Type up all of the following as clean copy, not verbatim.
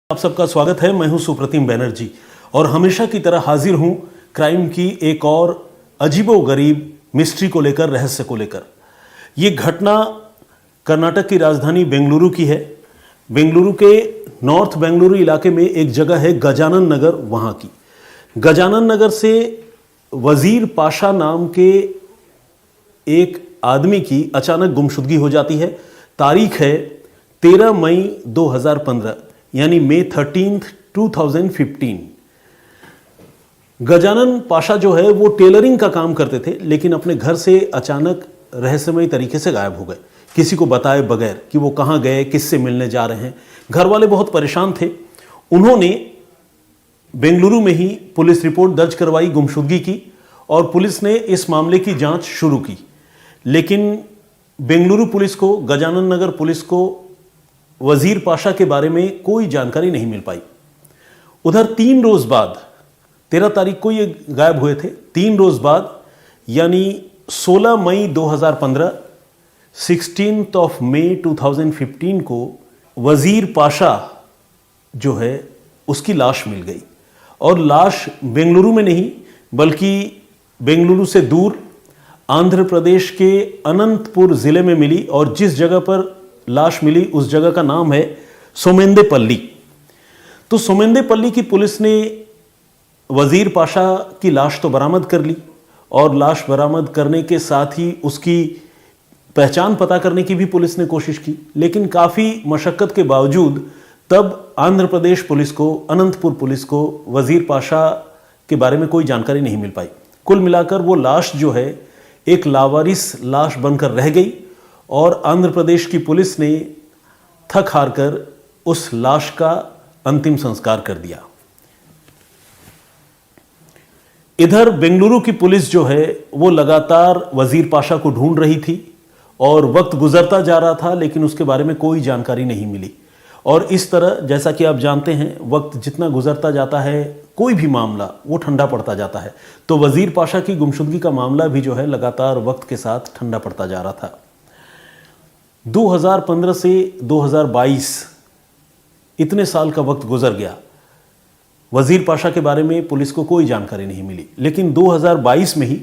आप सबका स्वागत है। मैं हूं सुप्रतिम बैनर्जी और हमेशा की तरह हाजिर हूं क्राइम की एक और अजीबोगरीब मिस्ट्री को लेकर, रहस्य को लेकर। ये घटना कर्नाटक की राजधानी बेंगलुरु की है। बेंगलुरु के नॉर्थ बेंगलुरु इलाके में एक जगह है गजानन नगर, वहां की गजानन नगर से वजीर पाशा नाम के एक आदमी की अचानक गुमशुदगी हो जाती है। तारीख है 13 मई 2015 यानी मई 13, 2015। गजानन पाशा जो है वो टेलरिंग का काम करते थे, लेकिन अपने घर से अचानक रहस्यमय तरीके से गायब हो गए, किसी को बताए बगैर कि वो कहाँ गए, किससे मिलने जा रहे हैं। घर वाले बहुत परेशान थे। उन्होंने बेंगलुरु में ही पुलिस रिपोर्ट दर्ज करवाई, गुमशुदगी की, और पुलिस ने इस मामले की जांच शुरू की। लेकिन बेंगलुरु पुलिस को, गजानन नगर पुलिस को वजीर पाशा के बारे में कोई जानकारी नहीं मिल पाई। उधर 3 रोज बाद, 13 तारीख को ये गायब हुए थे। 3 रोज बाद यानी 16 मई 2015, 16th of May 2015 को वजीर पाशा जो है उसकी लाश मिल गई। और लाश बेंगलुरु में नहीं बल्कि बेंगलुरु से दूर आंध्र प्रदेश के अनंतपुर जिले में मिली, और जिस जगह पर लाश मिली उस जगह का नाम है सोमेंदेपल्ली। तो सोमेंदेपल्ली की पुलिस ने वजीर पाशा की लाश तो बरामद कर ली, और लाश बरामद करने के साथ ही उसकी पहचान पता करने की भी पुलिस ने कोशिश की। लेकिन काफ़ी मशक्कत के बावजूद तब आंध्र प्रदेश पुलिस को, अनंतपुर पुलिस को वजीर पाशा के बारे में कोई जानकारी नहीं मिल पाई। कुल मिलाकर वो लाश जो है एक लावारिस लाश बनकर रह गई, और आंध्र प्रदेश की पुलिस ने थक हार कर उस लाश का अंतिम संस्कार कर दिया। इधर बेंगलुरु की पुलिस जो है वो लगातार वजीर पाशा को ढूंढ रही थी, और वक्त गुजरता जा रहा था लेकिन उसके बारे में कोई जानकारी नहीं मिली। और इस तरह, जैसा कि आप जानते हैं, वक्त जितना गुजरता जाता है कोई भी मामला वो ठंडा पड़ता जाता है। तो वजीर पाशा की गुमशुदगी का मामला भी जो है लगातार वक्त के साथ ठंडा पड़ता जा रहा था। 2015 से 2022 इतने साल का वक्त गुजर गया, वजीर पाशा के बारे में पुलिस को कोई जानकारी नहीं मिली। लेकिन 2022 में ही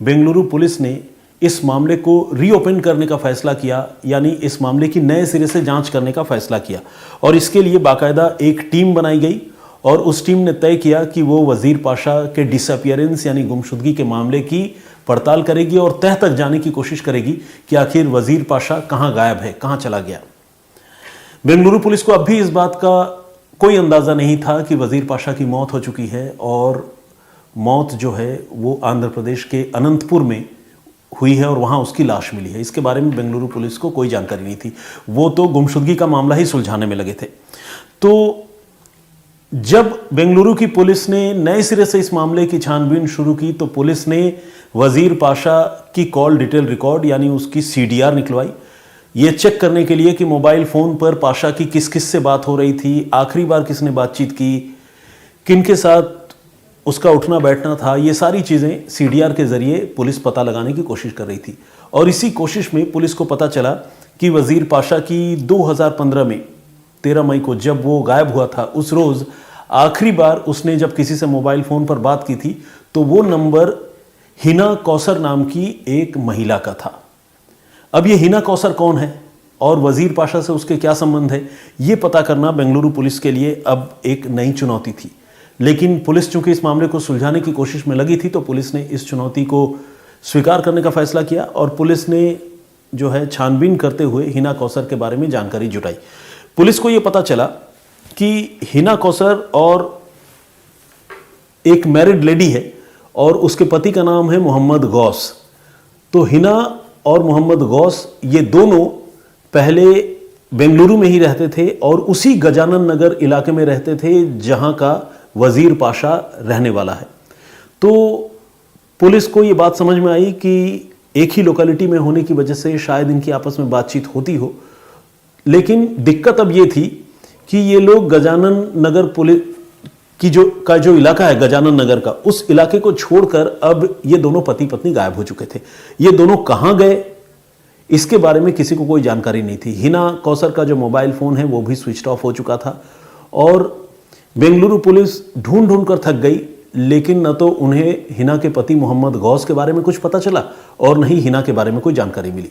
बेंगलुरु पुलिस ने इस मामले को रीओपन करने का फैसला किया, यानी इस मामले की नए सिरे से जांच करने का फैसला किया। और इसके लिए बाकायदा एक टीम बनाई गई, और उस टीम ने तय किया कि वो वजीर पाशा के डिसअपियरेंस यानी गुमशुदगी के मामले की पड़ताल करेगी और तह तक जाने की कोशिश करेगी कि आखिर वजीर पाशा कहाँ गायब है, कहाँ चला गया। बेंगलुरु पुलिस को अब भी इस बात का कोई अंदाज़ा नहीं था कि वजीर पाशा की मौत हो चुकी है, और मौत जो है वो आंध्र प्रदेश के अनंतपुर में हुई है और वहाँ उसकी लाश मिली है। इसके बारे में बेंगलुरु पुलिस को कोई जानकारी नहीं थी। वो तो गुमशुदगी का मामला ही सुलझाने में लगे थे। तो जब बेंगलुरु की पुलिस ने नए सिरे से इस मामले की छानबीन शुरू की, तो पुलिस ने वजीर पाशा की कॉल डिटेल रिकॉर्ड यानी उसकी CDR निकलवाई, ये चेक करने के लिए कि मोबाइल फ़ोन पर पाशा की किस किस से बात हो रही थी, आखिरी बार किसने बातचीत की, किन के साथ उसका उठना बैठना था। ये सारी चीज़ें CDR के ज़रिए पुलिस पता लगाने की कोशिश कर रही थी। और इसी कोशिश में पुलिस को पता चला कि वजीर पाशा की 2015 में 13 मई को जब वो गायब हुआ था, उस रोज़ आखिरी बार उसने जब किसी से मोबाइल फ़ोन पर बात की थी तो वो नंबर हिना कौसर नाम की एक महिला का था। अब ये हिना कौसर कौन है और वजीर पाशा से उसके क्या संबंध है, ये पता करना बेंगलुरु पुलिस के लिए अब एक नई चुनौती थी। लेकिन पुलिस चूंकि इस मामले को सुलझाने की कोशिश में लगी थी, तो पुलिस ने इस चुनौती को स्वीकार करने का फैसला किया, और पुलिस ने जो है छानबीन करते हुए हिना कौसर के बारे में जानकारी जुटाई। पुलिस को ये पता चला कि हिना कौसर और एक मैरिड लेडी है, और उसके पति का नाम है मोहम्मद गौस। तो हिना और मोहम्मद गौस ये दोनों पहले बेंगलुरु में ही रहते थे, और उसी गजानन नगर इलाके में रहते थे जहां का वजीर पाशा रहने वाला है। तो पुलिस को ये बात समझ में आई कि एक ही लोकेलिटी में होने की वजह से शायद इनकी आपस में बातचीत होती हो। लेकिन दिक्कत अब ये थी कि ये लोग गजानन नगर पुलिस की जो इलाका है गजानन नगर का, उस इलाके को छोड़कर अब ये दोनों पति पत्नी गायब हो चुके थे। ये दोनों कहाँ गए इसके बारे में किसी को कोई जानकारी नहीं थी। हिना कौसर का जो मोबाइल फ़ोन है वो भी स्विच ऑफ हो चुका था, और बेंगलुरु पुलिस ढूंढ ढूंढ कर थक गई, लेकिन न तो उन्हें हिना के पति मोहम्मद गौस के बारे में कुछ पता चला और न ही हिना के बारे में कोई जानकारी मिली।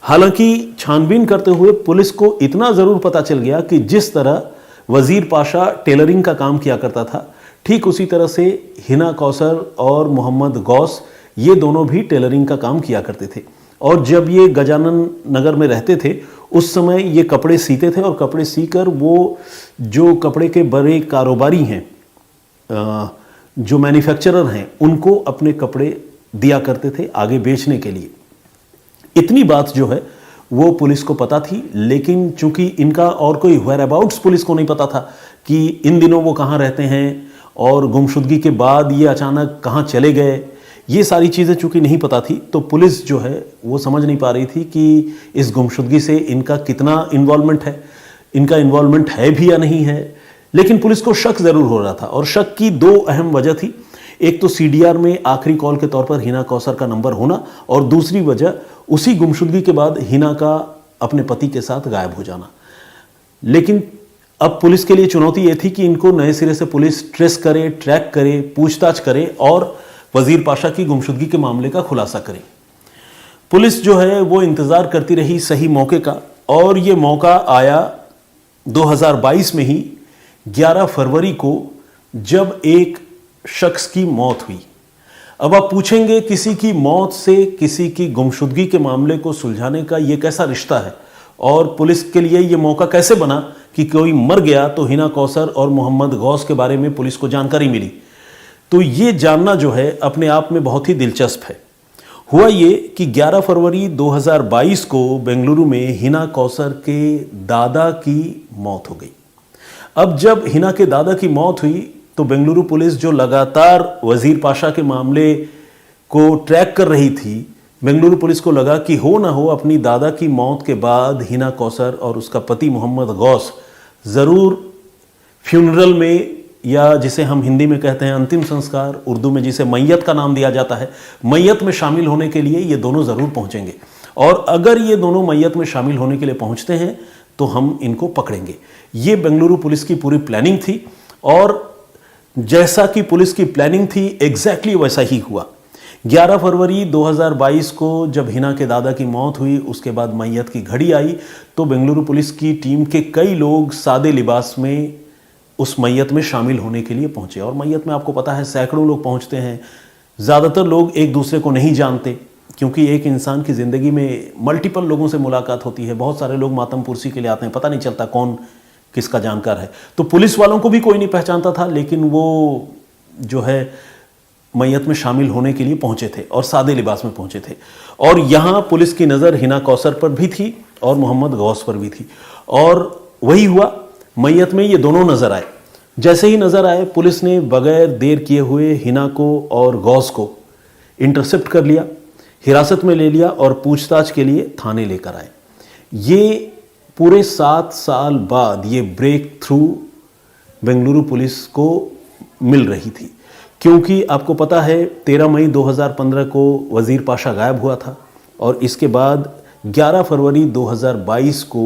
हालांकि छानबीन करते हुए पुलिस को इतना जरूर पता चल गया कि जिस तरह वजीर पाशा टेलरिंग का काम किया करता था, ठीक उसी तरह से हिना कौसर और मोहम्मद गौस ये दोनों भी टेलरिंग का काम किया करते थे। और जब ये गजानन नगर में रहते थे उस समय ये कपड़े सीते थे और कपड़े सीकर वो जो कपड़े के बड़े कारोबारी हैं, जो मैन्युफैक्चरर हैं, उनको अपने कपड़े दिया करते थे आगे बेचने के लिए। इतनी बात जो है वो पुलिस को पता थी, लेकिन चूंकि इनका और कोई वेयर अबाउट्स पुलिस को नहीं पता था कि इन दिनों वो कहाँ रहते हैं और गुमशुदगी के बाद ये अचानक कहाँ चले गए, ये सारी चीज़ें चूंकि नहीं पता थी, तो पुलिस जो है वो समझ नहीं पा रही थी कि इस गुमशुदगी से इनका कितना इन्वॉल्वमेंट है, इनका इन्वॉल्वमेंट है भी या नहीं है। लेकिन पुलिस को शक ज़रूर हो रहा था और शक की दो अहम वजह थी। एक तो सीडीआर में आखिरी कॉल के तौर पर हिना कौसर का नंबर होना और दूसरी वजह उसी गुमशुदगी के बाद हिना का अपने पति के साथ गायब हो जाना। लेकिन अब पुलिस के लिए चुनौती यह थी कि इनको नए सिरे से पुलिस ट्रेस करे, ट्रैक करे, पूछताछ करे और वजीर पाशा की गुमशुदगी के मामले का खुलासा करे। पुलिस जो है वो इंतजार करती रही सही मौके का, और ये मौका आया 2022 में ही 11 फरवरी को, जब एक शख्स की मौत हुई। अब आप पूछेंगे किसी की मौत से किसी की गुमशुदगी के मामले को सुलझाने का ये कैसा रिश्ता है और पुलिस के लिए ये मौका कैसे बना कि कोई मर गया तो हिना कौसर और मोहम्मद गौस के बारे में पुलिस को जानकारी मिली। तो ये जानना जो है अपने आप में बहुत ही दिलचस्प है। हुआ ये कि 11 फरवरी 2022 को बेंगलुरु में हिना कौसर के दादा की मौत हो गई। अब जब हिना के दादा की मौत हुई तो बेंगलुरु पुलिस जो लगातार वजीर पाशा के मामले को ट्रैक कर रही थी, बेंगलुरु पुलिस को लगा कि हो ना हो अपनी दादा की मौत के बाद हिना कौसर और उसका पति मोहम्मद गौस ज़रूर फ्यूनरल में, या जिसे हम हिंदी में कहते हैं अंतिम संस्कार, उर्दू में जिसे मैयत का नाम दिया जाता है, मैयत में शामिल होने के लिए ये दोनों ज़रूर पहुंचेंगे। और अगर ये दोनों मैयत में शामिल होने के लिए पहुंचते हैं तो हम इनको पकड़ेंगे। ये बेंगलुरु पुलिस की पूरी प्लानिंग थी और जैसा कि पुलिस की प्लानिंग थी एग्जैक्टली वैसा ही हुआ। 11 फरवरी 2022 को जब हिना के दादा की मौत हुई, उसके बाद मैयत की घड़ी आई, तो बेंगलुरु पुलिस की टीम के कई लोग सादे लिबास में उस मैयत में शामिल होने के लिए पहुंचे। और मैयत में आपको पता है सैकड़ों लोग पहुंचते हैं। ज़्यादातर लोग एक दूसरे को नहीं जानते, क्योंकि एक इंसान की ज़िंदगी में मल्टीपल लोगों से मुलाकात होती है। बहुत सारे लोग मातम पुरसी के लिए आते हैं, पता नहीं चलता कौन किसका जानकार है। तो पुलिस वालों को भी कोई नहीं पहचानता था, लेकिन वो जो है मैयत में शामिल होने के लिए पहुंचे थे और सादे लिबास में पहुंचे थे। और यहाँ पुलिस की नज़र हिना कौसर पर भी थी और मोहम्मद गौस पर भी थी। और वही हुआ, मैयत में ये दोनों नज़र आए। जैसे ही नज़र आए, पुलिस ने बगैर देर किए हुए हिना को और गौस को इंटरसेप्ट कर लिया, हिरासत में ले लिया और पूछताछ के लिए थाने लेकर आए। ये पूरे 7 साल बाद ये ब्रेक थ्रू बेंगलुरु पुलिस को मिल रही थी, क्योंकि आपको पता है 13 मई 2015 को वजीर पाशा गायब हुआ था और इसके बाद 11 फरवरी 2022 को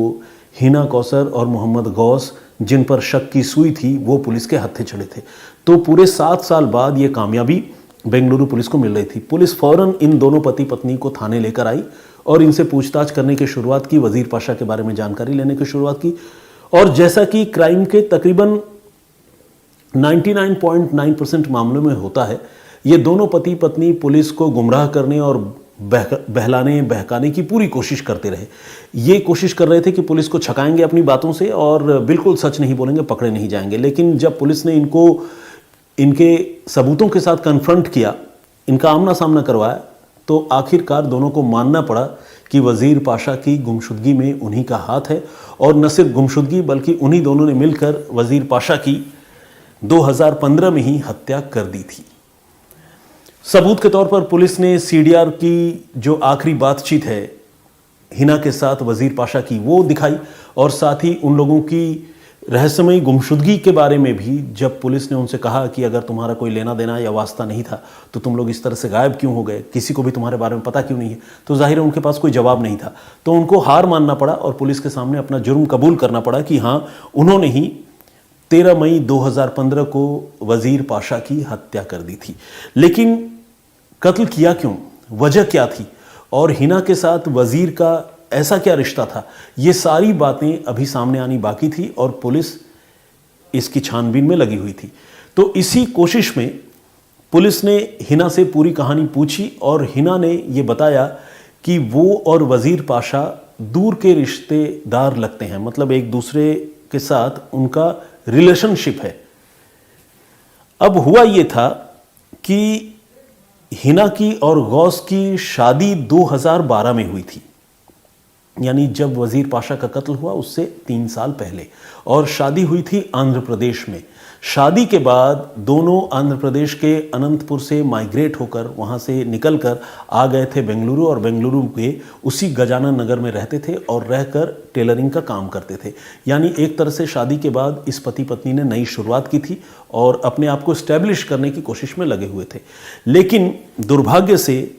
हिना कौसर और मोहम्मद गौस, जिन पर शक की सुई थी, वो पुलिस के हत्थे चढ़े थे। तो पूरे 7 साल बाद ये कामयाबी बेंगलुरु पुलिस को मिल रही थी। पुलिस फौरन इन दोनों पति पत्नी को थाने लेकर आई और इनसे पूछताछ करने की शुरुआत की, वजीर पाशा के बारे में जानकारी लेने की शुरुआत की। और जैसा कि क्राइम के तकरीबन 99.9% मामलों में होता है, ये दोनों पति पत्नी पुलिस को गुमराह करने और बहलाने बहकाने की पूरी कोशिश करते रहे। ये कोशिश कर रहे थे कि पुलिस को छकाएंगे अपनी बातों से और बिल्कुल सच नहीं बोलेंगे, पकड़े नहीं जाएंगे। लेकिन जब पुलिस ने इनको इनके सबूतों के साथ कन्फ्रंट किया, इनका आमना सामना करवाया, तो आखिरकार दोनों को मानना पड़ा कि वजीर पाशा की गुमशुदगी में उन्हीं का हाथ है। और न सिर्फ गुमशुदगी, बल्कि उन्हीं दोनों ने मिलकर वजीर पाशा की 2015 में ही हत्या कर दी थी। सबूत के तौर पर पुलिस ने सीडीआर की जो आखिरी बातचीत है हिना के साथ वजीर पाशा की, वो दिखाई, और साथ ही उन लोगों की रहस्यमयी गुमशुदगी के बारे में भी। जब पुलिस ने उनसे कहा कि अगर तुम्हारा कोई लेना देना या वास्ता नहीं था तो तुम लोग इस तरह से गायब क्यों हो गए, किसी को भी तुम्हारे बारे में पता क्यों नहीं है, तो जाहिर है उनके पास कोई जवाब नहीं था। तो उनको हार मानना पड़ा और पुलिस के सामने अपना जुर्म कबूल करना पड़ा कि हाँ, उन्होंने ही 13 मई 2015 को वजीर पाशा की हत्या कर दी थी। लेकिन कत्ल किया क्यों, वजह क्या थी और हिना के साथ वजीर का ऐसा क्या रिश्ता था, ये सारी बातें अभी सामने आनी बाकी थी और पुलिस इसकी छानबीन में लगी हुई थी। तो इसी कोशिश में पुलिस ने हिना से पूरी कहानी पूछी और हिना ने ये बताया कि वो और वजीर पाशा दूर के रिश्तेदार लगते हैं, मतलब एक दूसरे के साथ उनका रिलेशनशिप है। अब हुआ ये था कि हिना की और गौस की शादी 2012 में हुई थी, यानी जब वजीर पाशा का कत्ल हुआ उससे 3 साल पहले, और शादी हुई थी आंध्र प्रदेश में। शादी के बाद दोनों आंध्र प्रदेश के अनंतपुर से माइग्रेट होकर वहाँ से निकलकर आ गए थे बेंगलुरु, और बेंगलुरु के उसी गजानन नगर में रहते थे और रहकर टेलरिंग का काम करते थे। यानी एक तरह से शादी के बाद इस पति पत्नी ने नई शुरुआत की थी और अपने आप को इस्टेब्लिश करने की कोशिश में लगे हुए थे। लेकिन दुर्भाग्य से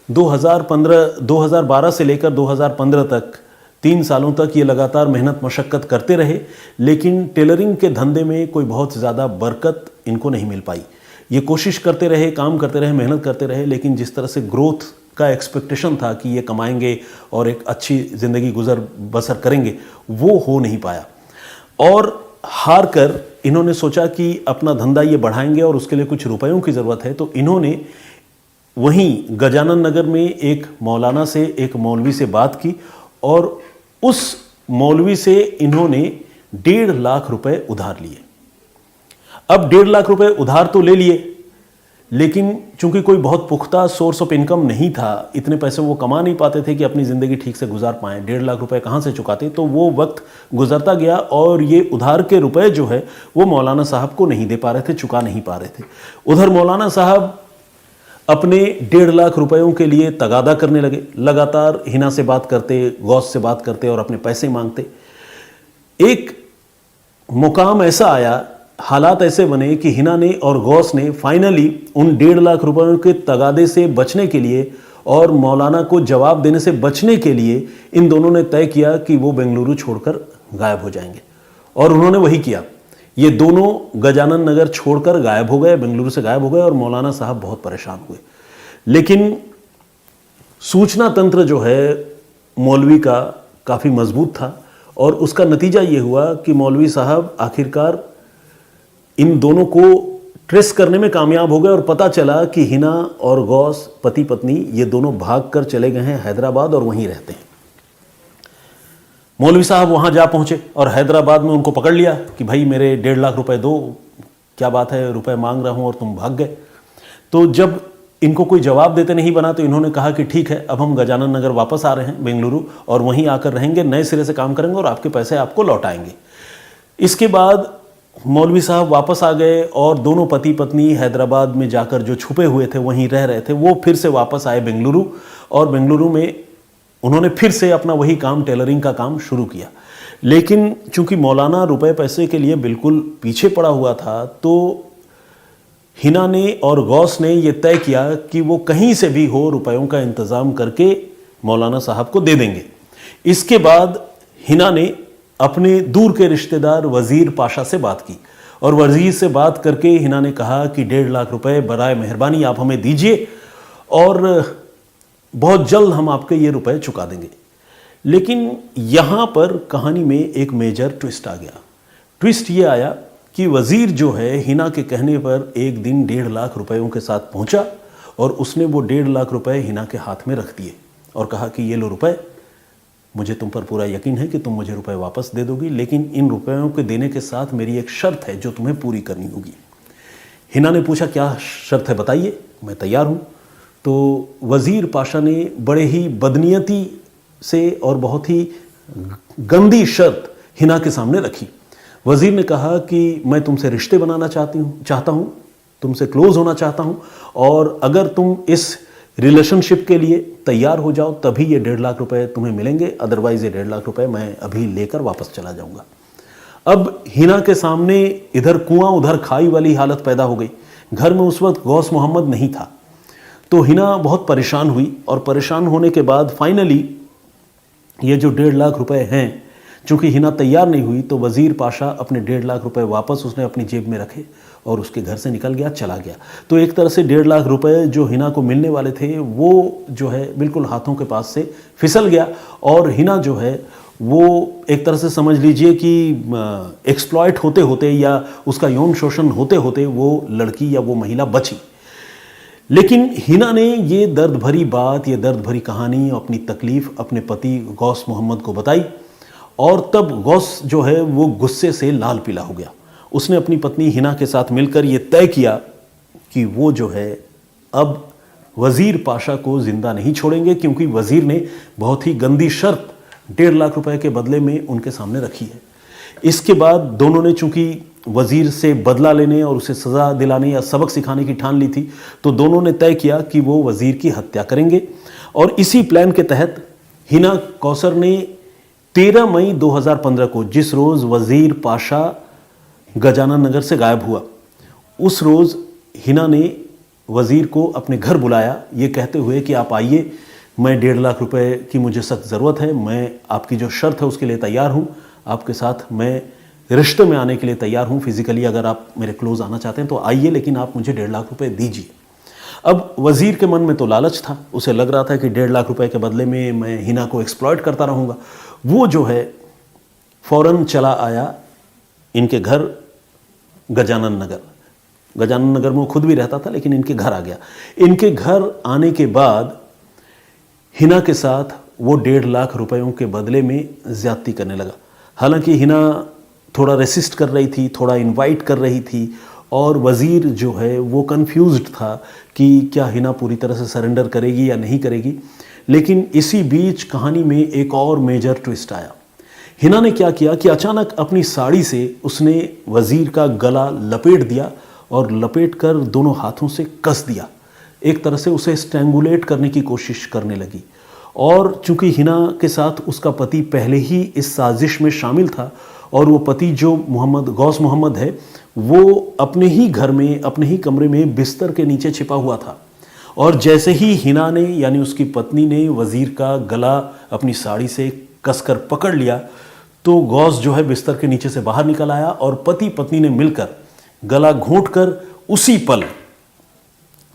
2012 से लेकर 2015 तक 3 सालों तक ये लगातार मेहनत मशक्क़त करते रहे, लेकिन टेलरिंग के धंधे में कोई बहुत ज़्यादा बरकत इनको नहीं मिल पाई। ये कोशिश करते रहे, काम करते रहे, मेहनत करते रहे, लेकिन जिस तरह से ग्रोथ का एक्सपेक्टेशन था कि ये कमाएंगे और एक अच्छी ज़िंदगी गुजर बसर करेंगे, वो हो नहीं पाया। और हार कर इन्होंने सोचा कि अपना धंधा ये बढ़ाएंगे और उसके लिए कुछ रुपयों की ज़रूरत है, तो इन्होंने वहीं गजानन नगर में एक मौलाना से, एक मौलवी से बात की और उस मौलवी से इन्होंने 1.5 लाख रुपए उधार लिए। अब 1.5 लाख रुपए उधार तो ले लिए, लेकिन चूंकि कोई बहुत पुख्ता सोर्स ऑफ इनकम नहीं था, इतने पैसे वो कमा नहीं पाते थे कि अपनी ज़िंदगी ठीक से गुजार पाएं। 1.5 लाख रुपए कहाँ से चुकाते, तो वो वक्त गुजरता गया और ये उधार के रुपए जो है वो मौलाना साहब को नहीं दे पा रहे थे, चुका नहीं पा रहे थे। उधर मौलाना साहब अपने 1.5 लाख रुपयों के लिए तगादा करने लगे, लगातार हिना से बात करते, गौस से बात करते और अपने पैसे मांगते। एक मुकाम ऐसा आया, हालात ऐसे बने कि हिना ने और गौस ने फाइनली उन 1.5 लाख रुपयों के तगादे से बचने के लिए और मौलाना को जवाब देने से बचने के लिए इन दोनों ने तय किया कि वो बेंगलुरु छोड़कर गायब हो जाएंगे, और उन्होंने वही किया। ये दोनों गजानन नगर छोड़कर गायब हो गए, बेंगलुरु से गायब हो गए और मौलाना साहब बहुत परेशान हुए। लेकिन सूचना तंत्र जो है मौलवी का काफ़ी मजबूत था और उसका नतीजा ये हुआ कि मौलवी साहब आखिरकार इन दोनों को ट्रेस करने में कामयाब हो गए और पता चला कि हिना और गौस पति पत्नी ये दोनों भागकर चले गए हैं हैदराबाद और वहीं रहते हैं। मौलवी साहब वहां जा पहुंचे और हैदराबाद में उनको पकड़ लिया कि भाई मेरे 1.5 लाख रुपए दो, क्या बात है, रुपए मांग रहा हूं और तुम भाग गए। तो जब इनको कोई जवाब देते नहीं बना तो इन्होंने कहा कि ठीक है, अब हम गजानन नगर वापस आ रहे हैं बेंगलुरु और वहीं आकर रहेंगे, नए सिरे से काम करेंगे और आपके पैसे आपको लौटाएंगे। इसके बाद मौलवी साहब वापस आ गए और दोनों पति पत्नी हैदराबाद में जाकर जो छुपे हुए थे वहीं रह रहे थे, वो फिर से वापस आए बेंगलुरु और बेंगलुरु में उन्होंने फिर से अपना वही काम, टेलरिंग का काम शुरू किया। लेकिन चूंकि मौलाना रुपए पैसे के लिए बिल्कुल पीछे पड़ा हुआ था, तो हिना ने और गौस ने यह तय किया कि वो कहीं से भी हो रुपयों का इंतज़ाम करके मौलाना साहब को दे देंगे। इसके बाद हिना ने अपने दूर के रिश्तेदार वजीर पाशा से बात की और वजीर से बात करके हिना ने कहा कि 1.5 लाख रुपए बराए मेहरबानी आप हमें दीजिए और बहुत जल्द हम आपके ये रुपए चुका देंगे। लेकिन यहाँ पर कहानी में एक मेजर ट्विस्ट आ गया। ट्विस्ट ये आया कि वजीर जो है हिना के कहने पर एक दिन 1.5 लाख रुपयों के साथ पहुँचा और उसने वो 1.5 लाख रुपए हिना के हाथ में रख दिए और कहा कि ये लो रुपए, मुझे तुम पर पूरा यकीन है कि तुम मुझे रुपए वापस दे दोगी, लेकिन इन रुपयों के देने के साथ मेरी एक शर्त है जो तुम्हें पूरी करनी होगी। हिना ने पूछा क्या शर्त है बताइए, मैं तैयार हूँ। तो वजीर पाशा ने बड़े ही बदनीयती से और बहुत ही गंदी शर्त हिना के सामने रखी। वजीर ने कहा कि मैं तुमसे रिश्ते बनाना चाहता हूँ, तुमसे क्लोज होना चाहता हूँ और अगर तुम इस रिलेशनशिप के लिए तैयार हो जाओ तभी ये 1.5 लाख रुपए तुम्हें मिलेंगे, अदरवाइज ये 1.5 लाख रुपए मैं अभी लेकर वापस चला जाऊंगा। अब हिना के सामने इधर कुआं उधर खाई वाली हालत पैदा हो गई। घर में उस वक्त गौस मोहम्मद नहीं था, तो हिना बहुत परेशान हुई और परेशान होने के बाद फाइनली ये जो 1.5 लाख रुपए हैं, चूंकि हिना तैयार नहीं हुई तो वजीर पाशा अपने 1.5 लाख रुपए वापस उसने अपनी जेब में रखे और उसके घर से निकल गया, चला गया। तो एक तरह से 1.5 लाख रुपए जो हिना को मिलने वाले थे वो जो है बिल्कुल हाथों के पास से फिसल गया और हिना जो है वो एक तरह से समझ लीजिए कि एक्सप्लॉइट होते होते या उसका यौन शोषण होते होते वो लड़की या वो महिला बची। लेकिन हिना ने ये दर्द भरी बात, ये दर्द भरी कहानी, अपनी तकलीफ अपने पति गौस मोहम्मद को बताई और तब गौस जो है वो गुस्से से लाल पीला हो गया। उसने अपनी पत्नी हिना के साथ मिलकर ये तय किया कि वो जो है अब वजीर पाशा को जिंदा नहीं छोड़ेंगे, क्योंकि वजीर ने बहुत ही गंदी शर्त 1.5 लाख रुपए के बदले में उनके सामने रखी है। इसके बाद दोनों ने चूंकि वजीर से बदला लेने और उसे सजा दिलाने या सबक सिखाने की ठान ली थी, तो दोनों ने तय किया कि वो वजीर की हत्या करेंगे। और इसी प्लान के तहत हिना कौसर ने 13 मई 2015 को, जिस रोज वजीर पाशा गजानन नगर से गायब हुआ, उस रोज हिना ने वजीर को अपने घर बुलाया, ये कहते हुए कि आप आइए, मैं 1.5 लाख रुपए की मुझे सख्त ज़रूरत है, मैं आपकी जो शर्त है उसके लिए तैयार हूँ, आपके साथ मैं रिश्ते में आने के लिए तैयार हूँ, फिजिकली अगर आप मेरे क्लोज आना चाहते हैं तो आइए, लेकिन आप मुझे 1.5 लाख रुपए दीजिए। अब वजीर के मन में तो लालच था, उसे लग रहा था कि 1.5 लाख रुपए के बदले में मैं हिना को एक्सप्लॉइट करता रहूँगा। वो जो है फौरन चला आया इनके घर गजानन नगर। गजानन नगर में वो खुद भी रहता था, लेकिन इनके घर आ गया। इनके घर आने के बाद हिना के साथ वो 1.5 लाख रुपयों के बदले में ज्यादती करने लगा। हालांकि हिना थोड़ा रेसिस्ट कर रही थी, थोड़ा इनवाइट कर रही थी और वजीर जो है वो कंफ्यूज्ड था कि क्या हिना पूरी तरह से सरेंडर करेगी या नहीं करेगी। लेकिन इसी बीच कहानी में एक और मेजर ट्विस्ट आया। हिना ने क्या किया कि अचानक अपनी साड़ी से उसने वजीर का गला लपेट दिया और लपेट कर दोनों हाथों से कस दिया। एक तरह से उसे स्ट्रैंगुलेट करने की कोशिश करने लगी। और चूंकि हिना के साथ उसका पति पहले ही इस साजिश में शामिल था और वो पति जो गौस मोहम्मद है वो अपने ही घर में, अपने ही कमरे में बिस्तर के नीचे छिपा हुआ था। और जैसे ही हिना ने यानी उसकी पत्नी ने वजीर का गला अपनी साड़ी से कसकर पकड़ लिया तो गौस जो है बिस्तर के नीचे से बाहर निकल आया और पति पत्नी ने मिलकर गला घोंटकर उसी पल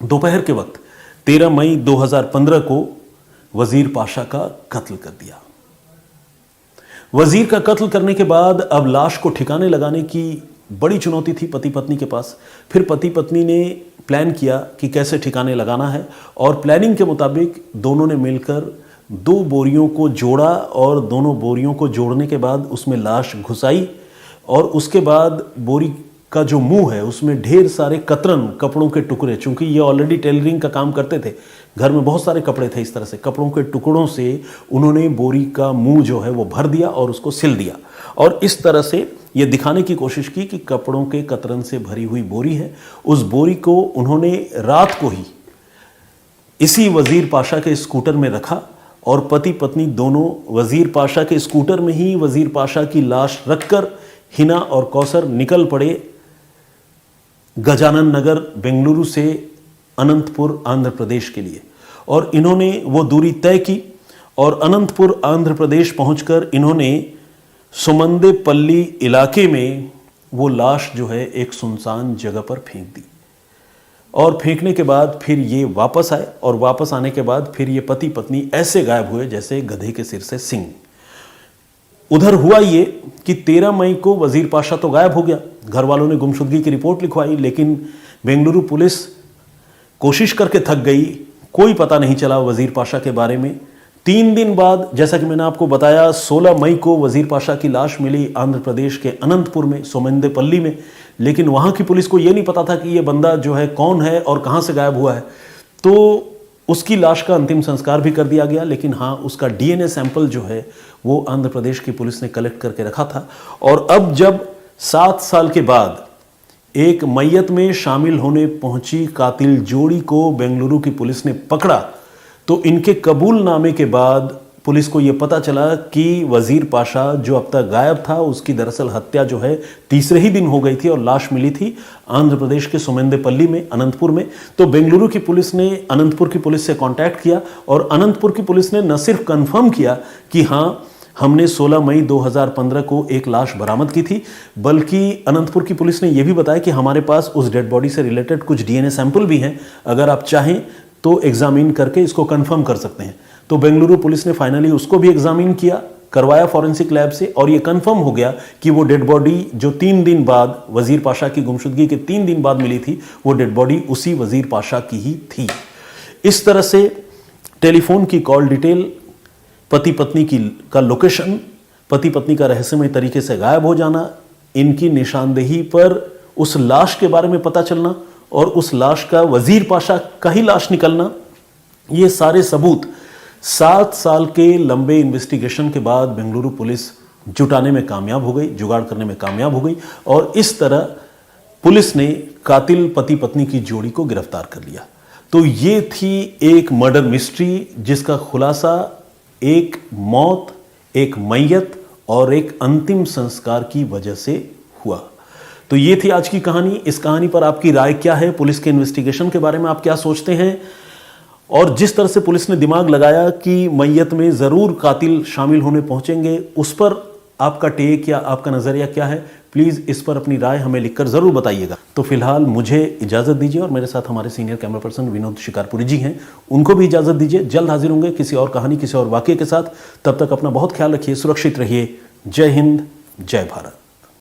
दोपहर के वक्त 13 मई 2015 को वजीर पाशा का कत्ल कर दिया। वजीर का कत्ल करने के बाद अब लाश को ठिकाने लगाने की बड़ी चुनौती थी पति पत्नी के पास। फिर पति पत्नी ने प्लान किया कि कैसे ठिकाने लगाना है और प्लानिंग के मुताबिक दोनों ने मिलकर 2 बोरियों को जोड़ा और दोनों बोरियों को जोड़ने के बाद उसमें लाश घुसाई और उसके बाद बोरी का जो मुंह है उसमें ढेर सारे कतरन, कपड़ों के टुकड़े, चूंकि ये ऑलरेडी टेलरिंग का काम करते थे, घर में बहुत सारे कपड़े थे, इस तरह से कपड़ों के टुकड़ों से उन्होंने बोरी का मुंह जो है वो भर दिया और उसको सिल दिया और इस तरह से ये दिखाने की कोशिश की कि कपड़ों के कतरन से भरी हुई बोरी है। उस बोरी को उन्होंने रात को ही इसी वजीर पाशा के स्कूटर में रखा और पति पत्नी दोनों वजीर पाशा के स्कूटर में ही वजीर पाशा की लाश रखकर हिना और कौसर निकल पड़े गजानन नगर बेंगलुरु से अनंतपुर आंध्र प्रदेश के लिए। और इन्होंने वो दूरी तय की और अनंतपुर आंध्र प्रदेश पहुंचकर इन्होंने सुमंदेपल्ली इलाके में वो लाश जो है एक सुनसान जगह पर फेंक दी। और फेंकने के बाद फिर ये वापस आए और वापस आने के बाद फिर ये पति पत्नी ऐसे गायब हुए जैसे गधे के सिर से सिंग। उधर हुआ ये कि 13 मई को वजीर पाशा तो गायब हो गया। घर वालों ने गुमशुदगी की रिपोर्ट लिखवाई, लेकिन बेंगलुरु पुलिस कोशिश करके थक गई, कोई पता नहीं चला वजीर पाशा के बारे में। 3 दिन बाद, जैसा कि मैंने आपको बताया, 16 मई को वजीर पाशा की लाश मिली आंध्र प्रदेश के अनंतपुर में, सोमंदेपल्ली में। लेकिन वहां की पुलिस को यह नहीं पता था कि यह बंदा जो है कौन है और कहां से गायब हुआ है। तो उसकी लाश का अंतिम संस्कार भी कर दिया गया, लेकिन हाँ, उसका डीएनए सैंपल जो है वो आंध्र प्रदेश की पुलिस ने कलेक्ट करके रखा था। और अब जब 7 साल के बाद एक मैयत में शामिल होने पहुंची कातिल जोड़ी को बेंगलुरु की पुलिस ने पकड़ा, तो इनके कबूलनामे के बाद पुलिस को यह पता चला कि वजीर पाशा जो अब तक गायब था उसकी दरअसल हत्या जो है तीसरे ही दिन हो गई थी और लाश मिली थी आंध्र प्रदेश के सोमेंदेपल्ली में, अनंतपुर में। तो बेंगलुरु की पुलिस ने अनंतपुर की पुलिस से कांटेक्ट किया और अनंतपुर की पुलिस ने न सिर्फ कंफर्म किया कि हाँ, हमने 16 मई 2015 को एक लाश बरामद की थी, बल्कि अनंतपुर की पुलिस ने यह भी बताया कि हमारे पास उस डेड बॉडी से रिलेटेड कुछ डीएनए सैंपल भी हैं, अगर आप चाहें तो एग्जामिन करके इसको कंफर्म कर सकते हैं। तो बेंगलुरु पुलिस ने फाइनली उसको भी एग्जामिन किया, करवाया फॉरेंसिक लैब से, और ये कंफर्म हो गया कि वो डेड बॉडी जो 3 दिन बाद, वजीर पाशा की गुमशुदगी के 3 दिन बाद मिली थी, वो डेड बॉडी उसी वजीर पाशा की ही थी। इस तरह से टेलीफोन की कॉल डिटेल, पति पत्नी का लोकेशन, पति पत्नी का रहस्यमय तरीके से गायब हो जाना, इनकी निशानदेही पर उस लाश के बारे में पता चलना और उस लाश का वजीर पाशा का ही लाश निकलना, ये सारे सबूत 7 साल के लंबे इन्वेस्टिगेशन के बाद बेंगलुरु पुलिस जुटाने में कामयाब हो गई, जुगाड़ करने में कामयाब हो गई, और इस तरह पुलिस ने कातिल पति पत्नी की जोड़ी को गिरफ्तार कर लिया। तो ये थी एक मर्डर मिस्ट्री जिसका खुलासा एक मौत, एक मैयत और एक अंतिम संस्कार की वजह से हुआ। तो ये थी आज की कहानी। इस कहानी पर आपकी राय क्या है? पुलिस के इन्वेस्टिगेशन के बारे में आप क्या सोचते हैं? और जिस तरह से पुलिस ने दिमाग लगाया कि मैयत में जरूर कातिल शामिल होने पहुंचेंगे, उस पर आपका टेक या आपका नजरिया क्या है? प्लीज इस पर अपनी राय हमें लिखकर जरूर बताइएगा। तो फिलहाल मुझे इजाजत दीजिए, और मेरे साथ हमारे senior camera person Vinod Shikarpuri ji हैं, उनको भी इजाजत दीजिए। जल्द हाजिर होंगे किसी और कहानी, किसी और वाकये के साथ। तब तक अपना बहुत ख्याल रखिए, सुरक्षित रहिए। जय हिंद, जय भारत।